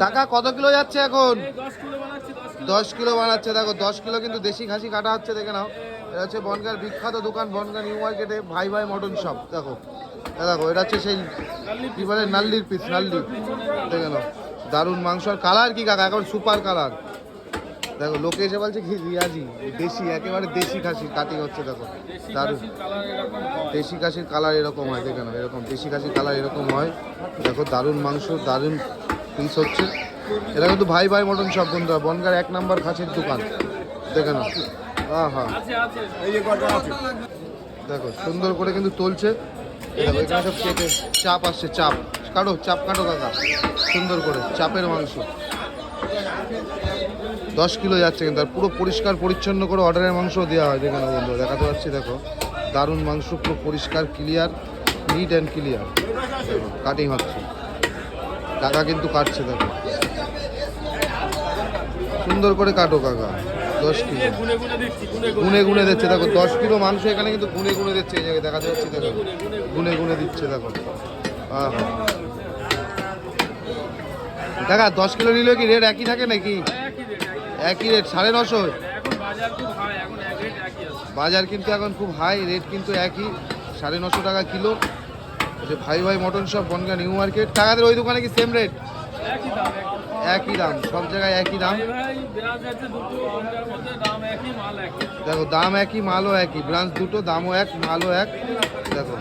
কাকা কত কিলো যাচ্ছে এখন? 10 কিলো বানাচ্ছে। দেখো 10 কিলো কিন্তু দেশি খাসি কাটা হচ্ছে, দেখে নাও। এটা হচ্ছে বনগাঁর বিখ্যাত দোকান, বনগাঁ নিউ মার্কেটে ভাই ভাই মটন শপ। দেখো দেখো, এটা হচ্ছে সেই কি বলে নাল্লির পিস, নাল্লি। দেখে নাও, দারুণ মাংস। আর কালার কি কাকা, এখন সুপার কালার। দেখো লোকে এসে বলছে কি রিয়াজি, দেশি, একেবারে দেশি খাসির কাটিং হচ্ছে। দেখো দারুণ, দেশি খাসির কালার এরকম হয়। দেখে নাও, এরকম দেশি খাসির কালার এরকম হয়। দেখো দারুণ মাংস, দারুণ পিস হচ্ছে। এটা কিন্তু ভাই ভাই মটন শপ বন্ধুরা, বনগাঁর 1 নম্বর খাসির দোকান। দেখে নাও, হ্যাঁ দেখো সুন্দর করে কিন্তু তুলছে। দেখো এখানে সব কেটে চাপ আসছে, চাপ কাটো, চাপ কাটো কাকা, সুন্দর করে চাপের মাংস। 10 কিলো যাচ্ছে কিন্তু, আর পুরো পরিষ্কার পরিচ্ছন্ন করে অর্ডারের মাংস দেওয়া হয়। দেখে নাও বন্ধুরা, দেখাতে পাচ্ছি। দেখো দারুণ মাংস, পুরো পরিষ্কার ক্লিয়ার, নিট অ্যান্ড ক্লিয়ার। দেখো কাটিং হচ্ছে, কাকা কিন্তু কাটছে। দেখো সুন্দর করে কাটো কাকা। 10 কিলো গুনে গুনে দিচ্ছে। দেখো 10 কিলো মাংস এখানে কিন্তু গুনে গুনে দিচ্ছে। এই জায়গায় দেখাতে পাচ্ছি। দেখো গুনে গুনে দিচ্ছে। দেখো হ্যাঁ কাকা 10 কিলো নিলেও কি রেট একই থাকে নাকি? একই রেট, 950। বাজার কিন্তু এখন খুব হাই, রেট কিন্তু একই, 950 টাকা কিলো। যে ভাই ভাই mutton shop, Bongaon new market. কাকাদের ওই দোকানে কি সেম রেট? একই দাম, সব জায়গায় একই দাম। দেখো দাম একই, মালও একই, ব্রাঞ্চ দুটো, দামও এক, মালও এক। দেখো